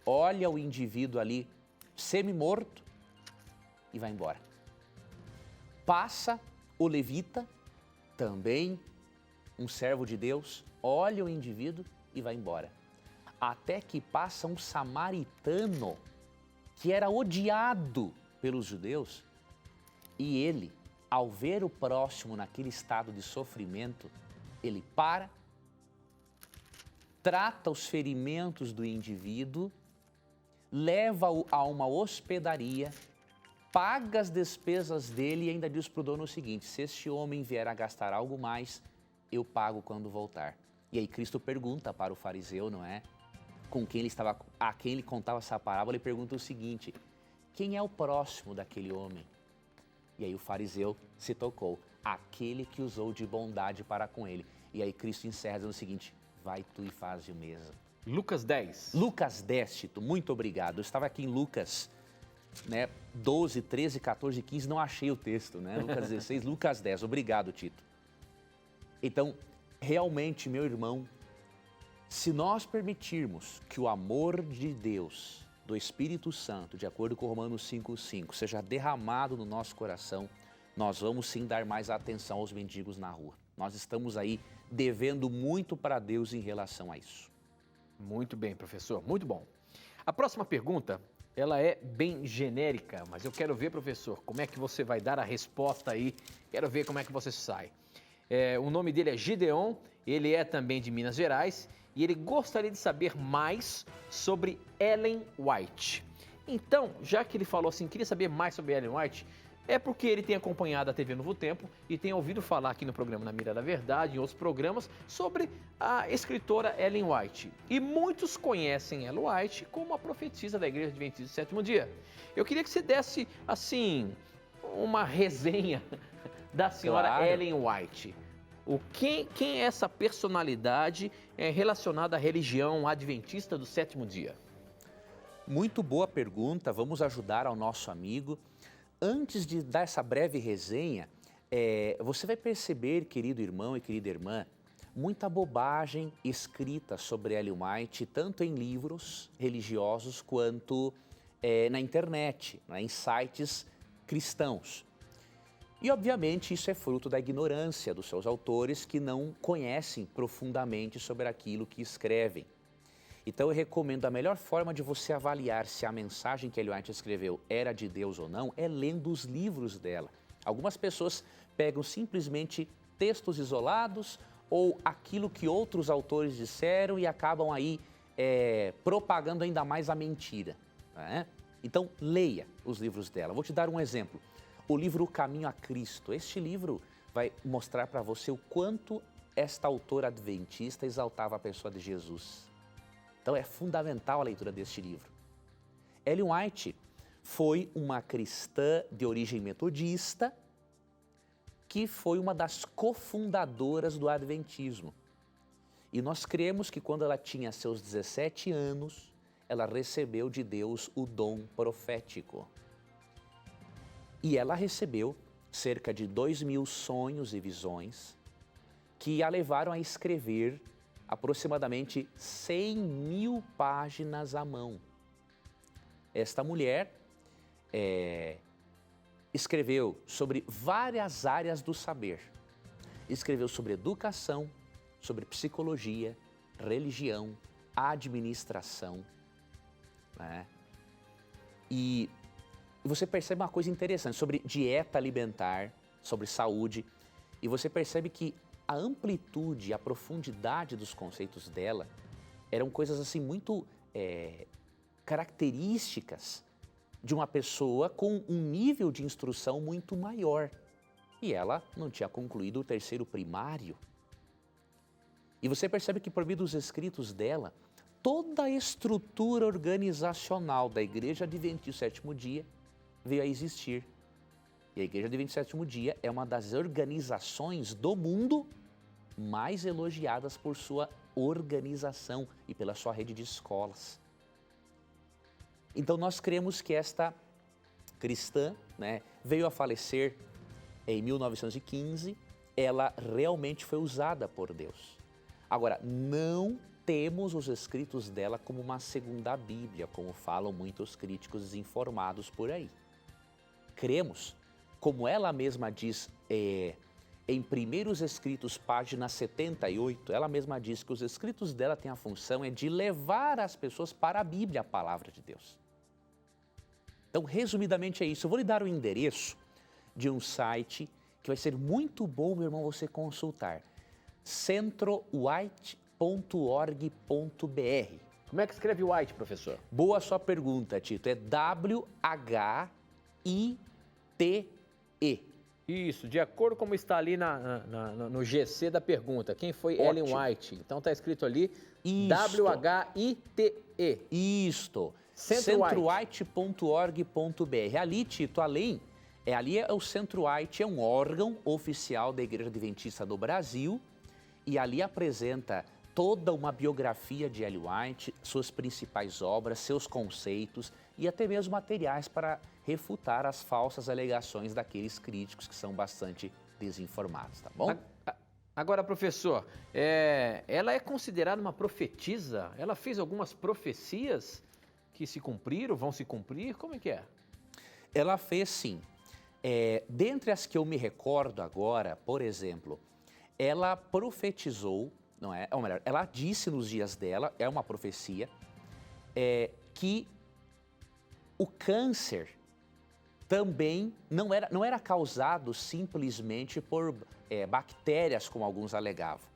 olha o indivíduo ali semi-morto e vai embora. Passa o levita, também um servo de Deus, olha o indivíduo e vai embora. Até que passa um samaritano, que era odiado pelos judeus, e ele, ao ver o próximo naquele estado de sofrimento, ele para, trata os ferimentos do indivíduo, leva-o a uma hospedaria, paga as despesas dele e ainda diz para o dono o seguinte: se este homem vier a gastar algo mais, eu pago quando voltar. E aí Cristo pergunta para o fariseu, não é? A quem ele contava essa parábola, ele pergunta o seguinte: quem é o próximo daquele homem? E aí o fariseu se tocou, aquele que usou de bondade para com ele. E aí Cristo encerra dizendo o seguinte: vai tu e faz o mesmo. Lucas 10. Lucas 10, Tito, muito obrigado. Eu estava aqui em Lucas, né, 12, 13, 14, 15, não achei o texto, né? Lucas 16, Lucas 10, obrigado, Tito. Então, realmente, meu irmão, se nós permitirmos que o amor de Deus, do Espírito Santo, de acordo com Romanos 5,5, seja derramado no nosso coração, nós vamos sim dar mais atenção aos mendigos na rua. Nós estamos aí devendo muito para Deus em relação a isso. Muito bem, professor, muito bom. A próxima pergunta, ela é bem genérica, mas eu quero ver, professor, como é que você vai dar a resposta aí, quero ver como é que você sai. O nome dele é Gideon, ele é também de Minas Gerais e ele gostaria de saber mais sobre Ellen White. Então, já que ele falou assim, queria saber mais sobre Ellen White, é porque ele tem acompanhado a TV Novo Tempo e tem ouvido falar aqui no programa Na Mira da Verdade, em outros programas, sobre a escritora Ellen White. E muitos conhecem Ellen White como a profetisa da Igreja Adventista do Sétimo Dia. Eu queria que você desse, assim, uma resenha da senhora Claro. Ellen White. Quem é essa personalidade relacionada à religião adventista do Sétimo Dia? Muito boa pergunta, vamos ajudar ao nosso amigo. Antes de dar essa breve resenha, você vai perceber, querido irmão e querida irmã, muita bobagem escrita sobre Ellen White, tanto em livros religiosos quanto na internet, né, em sites cristãos. E, obviamente, isso é fruto da ignorância dos seus autores que não conhecem profundamente sobre aquilo que escrevem. Então, eu recomendo a melhor forma de você avaliar se a mensagem que Ellen White escreveu era de Deus ou não é lendo os livros dela. Algumas pessoas pegam simplesmente textos isolados ou aquilo que outros autores disseram e acabam aí propagando ainda mais a mentira, né? Então, leia os livros dela. Vou te dar um exemplo. O livro O Caminho a Cristo. Este livro vai mostrar para você o quanto esta autora adventista exaltava a pessoa de Jesus. Então é fundamental a leitura deste livro. Ellen White foi uma cristã de origem metodista que foi uma das cofundadoras do Adventismo. E nós cremos que quando ela tinha seus 17 anos, ela recebeu de Deus o dom profético. E ela recebeu cerca de 2.000 sonhos e visões que a levaram a escrever aproximadamente 100.000 páginas à mão. Esta mulher escreveu sobre várias áreas do saber. Escreveu sobre educação, sobre psicologia, religião, administração, né? E você percebe uma coisa interessante sobre dieta alimentar, sobre saúde, e você percebe que a amplitude, a profundidade dos conceitos dela eram coisas assim muito características de uma pessoa com um nível de instrução muito maior. E ela não tinha concluído o terceiro primário. E você percebe que por meio dos escritos dela, toda a estrutura organizacional da Igreja Adventista do Sétimo Dia veio a existir. E a Igreja Adventista do Sétimo Dia é uma das organizações do mundo mais elogiadas por sua organização e pela sua rede de escolas. Então nós cremos que esta cristã, né, veio a falecer em 1915, ela realmente foi usada por Deus. Agora, não temos os escritos dela como uma segunda Bíblia, como falam muitos críticos desinformados por aí. Cremos, como ela mesma diz em Primeiros Escritos, página 78, ela mesma diz que os escritos dela têm a função de levar as pessoas para a Bíblia, a palavra de Deus. Então, resumidamente é isso. Eu vou lhe dar o endereço de um site que vai ser muito bom, meu irmão, você consultar. centrowhite.org.br. Como é que escreve White, professor? Boa sua pergunta, Tito. É W-H-I-T-E. Isso, de acordo com como está ali no GC da pergunta. Quem foi Ótimo. Ellen White? Então está escrito ali Isto. W-H-I-T-E. Isto. centrowhite.org.br. Ali, Tito, ali é o Centro White, é um órgão oficial da Igreja Adventista do Brasil e ali apresenta toda uma biografia de Ellen White, suas principais obras, seus conceitos e até mesmo materiais para refutar as falsas alegações daqueles críticos que são bastante desinformados, tá bom? Agora, professor, ela é considerada uma profetisa? Ela fez algumas profecias que se cumpriram, vão se cumprir? Como é que é? Ela fez sim. Dentre as que eu me recordo agora, por exemplo, ela profetizou, não é? Ou melhor, ela disse nos dias dela, é uma profecia, que o câncer também não era causado simplesmente por bactérias, como alguns alegavam.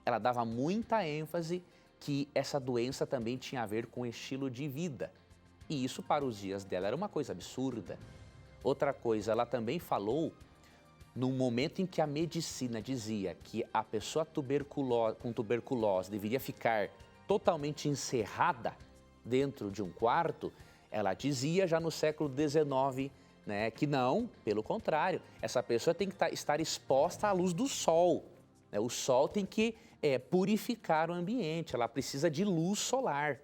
Ela dava muita ênfase que essa doença também tinha a ver com o estilo de vida. E isso para os dias dela era uma coisa absurda. Outra coisa, ela também falou num momento em que a medicina dizia que a pessoa com tuberculose deveria ficar totalmente encerrada dentro de um quarto, ela dizia já no século XIX, né, que não, pelo contrário, essa pessoa tem que estar exposta à luz do sol. Né? O sol tem que purificar o ambiente, ela precisa de luz solar.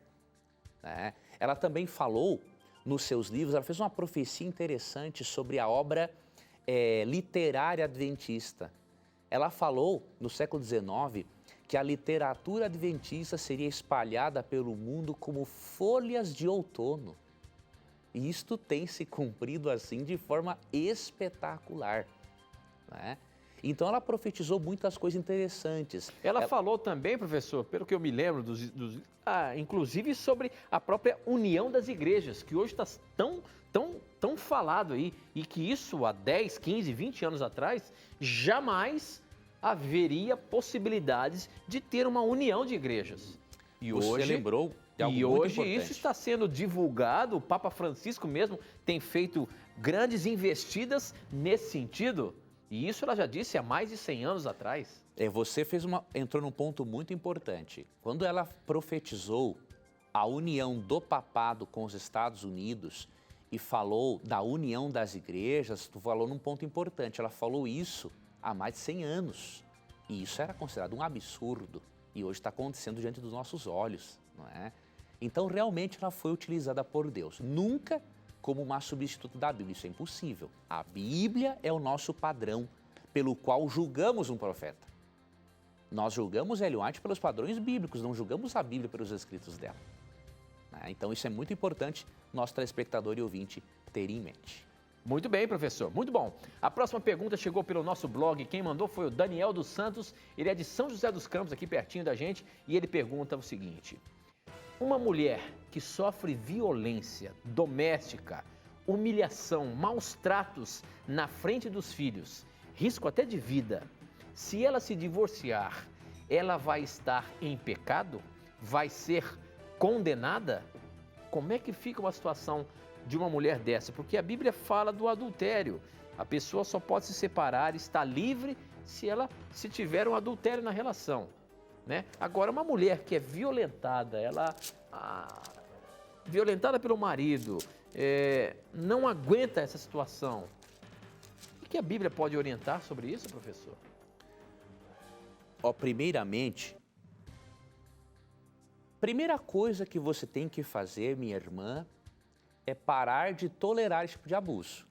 Né? Ela também falou nos seus livros, ela fez uma profecia interessante sobre a obra literária adventista. Ela falou, no século XIX, que a literatura adventista seria espalhada pelo mundo como folhas de outono. E isto tem se cumprido assim de forma espetacular. Né? Então ela profetizou muitas coisas interessantes. Ela falou também, professor, pelo que eu me lembro, inclusive sobre a própria união das igrejas, que hoje está tão falado aí, e que isso há 10, 15, 20 anos atrás, jamais haveria possibilidades de ter uma união de igrejas. E Você lembrou de algo e muito hoje importante. isso está sendo divulgado, o Papa Francisco mesmo tem feito grandes investidas nesse sentido. E isso ela já disse há mais de 100 anos atrás. Você entrou num ponto muito importante. Quando ela profetizou a união do papado com os Estados Unidos e falou da união das igrejas, tu falou num ponto importante. Ela falou isso há mais de 100 anos. E isso era considerado um absurdo. E hoje está acontecendo diante dos nossos olhos, não é? Então, realmente, ela foi utilizada por Deus. Nunca como uma substituta da Bíblia, isso é impossível. A Bíblia é o nosso padrão pelo qual julgamos um profeta. Nós julgamos Ellen White pelos padrões bíblicos, não julgamos a Bíblia pelos escritos dela. Então isso é muito importante, nosso telespectador e ouvinte terem em mente. Muito bem, professor. Muito bom. A próxima pergunta chegou pelo nosso blog. Quem mandou foi o Daniel dos Santos. Ele é de São José dos Campos, aqui pertinho da gente. E ele pergunta o seguinte: uma mulher que sofre violência doméstica, humilhação, maus tratos na frente dos filhos, risco até de vida, se ela se divorciar, ela vai estar em pecado? Vai ser condenada? Como é que fica uma situação de uma mulher dessa? Porque a Bíblia fala do adultério. A pessoa só pode se separar, está livre, se tiver um adultério na relação, né? Agora, uma mulher que é violentada, violentada pelo marido, não aguenta essa situação. O que a Bíblia pode orientar sobre isso, professor? Primeira coisa que você tem que fazer, minha irmã, é parar de tolerar esse tipo de abuso.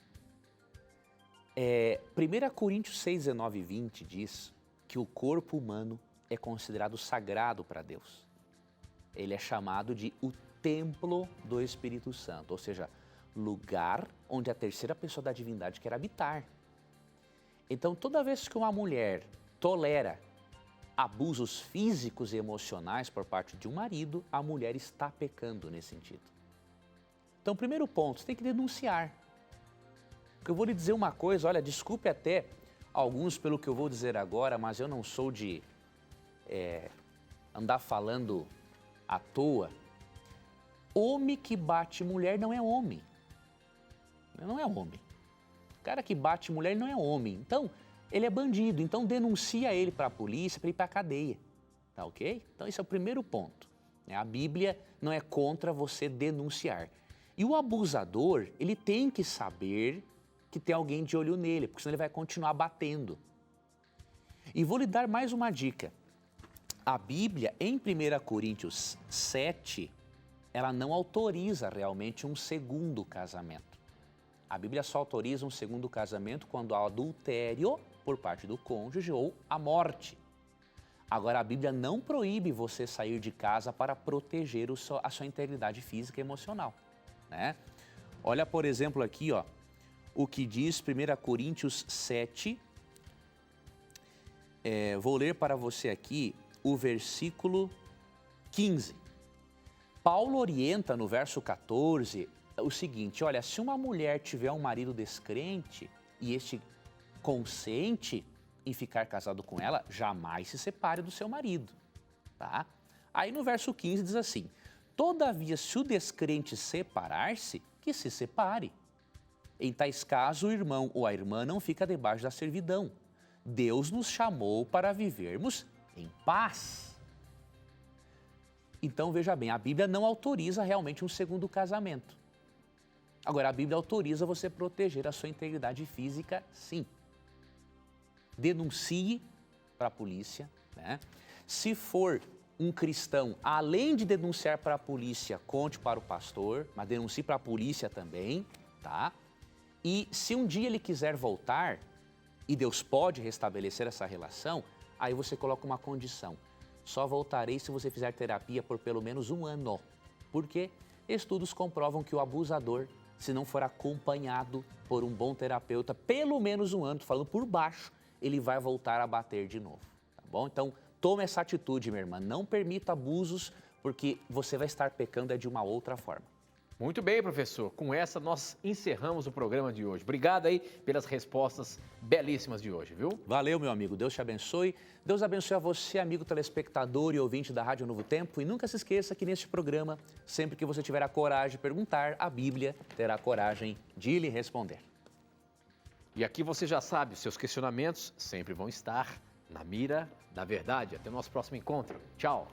1 Coríntios 6, 19 e 20 diz que o corpo humano é considerado sagrado para Deus. Ele é chamado de o templo do Espírito Santo, ou seja, lugar onde a terceira pessoa da divindade quer habitar. Então, toda vez que uma mulher tolera abusos físicos e emocionais por parte de um marido, a mulher está pecando nesse sentido. Então, primeiro ponto, você tem que denunciar. Porque eu vou lhe dizer uma coisa, olha, desculpe até alguns pelo que eu vou dizer agora, mas eu não sou de andar falando à toa. Homem que bate mulher não é homem. Não é homem. O cara que bate mulher não é homem. Então, ele é bandido. Então, denuncia ele para a polícia, para ir para a cadeia. Tá ok? Então, esse é o primeiro ponto. A Bíblia não é contra você denunciar. E o abusador, ele tem que saber que tem alguém de olho nele, porque senão ele vai continuar batendo. E vou lhe dar mais uma dica. A Bíblia, em 1 Coríntios 7, ela não autoriza realmente um segundo casamento. A Bíblia só autoriza um segundo casamento quando há adultério por parte do cônjuge ou a morte. Agora, a Bíblia não proíbe você sair de casa para proteger a sua integridade física e emocional, né? Olha, por exemplo, aqui, ó, o que diz 1 Coríntios 7. Vou ler para você aqui o versículo 15. Paulo orienta no verso 14 o seguinte: olha, se uma mulher tiver um marido descrente e este consente em ficar casado com ela, jamais se separe do seu marido, tá? Aí no verso 15 diz assim: todavia, se o descrente separar-se, que se separe. Em tais casos, o irmão ou a irmã não fica debaixo da servidão. Deus nos chamou para vivermos em paz. Então, veja bem, a Bíblia não autoriza realmente um segundo casamento. Agora, a Bíblia autoriza você proteger a sua integridade física, sim. Denuncie para a polícia, né? Se for um cristão, além de denunciar para a polícia, conte para o pastor, mas denuncie para a polícia também, tá? E se um dia ele quiser voltar, e Deus pode restabelecer essa relação, aí você coloca uma condição: só voltarei se você fizer terapia por pelo menos 1 ano. Porque estudos comprovam que o abusador, se não for acompanhado por um bom terapeuta, pelo menos 1 ano, tô falando por baixo, ele vai voltar a bater de novo, tá bom? Então, tome essa atitude, minha irmã, não permita abusos, porque você vai estar pecando de uma outra forma. Muito bem, professor. Com essa, nós encerramos o programa de hoje. Obrigado aí pelas respostas belíssimas de hoje, viu? Valeu, meu amigo. Deus te abençoe. Deus abençoe a você, amigo telespectador e ouvinte da Rádio Novo Tempo. E nunca se esqueça que neste programa, sempre que você tiver a coragem de perguntar, a Bíblia terá a coragem de lhe responder. E aqui você já sabe, os seus questionamentos sempre vão estar na mira da verdade. Até o nosso próximo encontro. Tchau.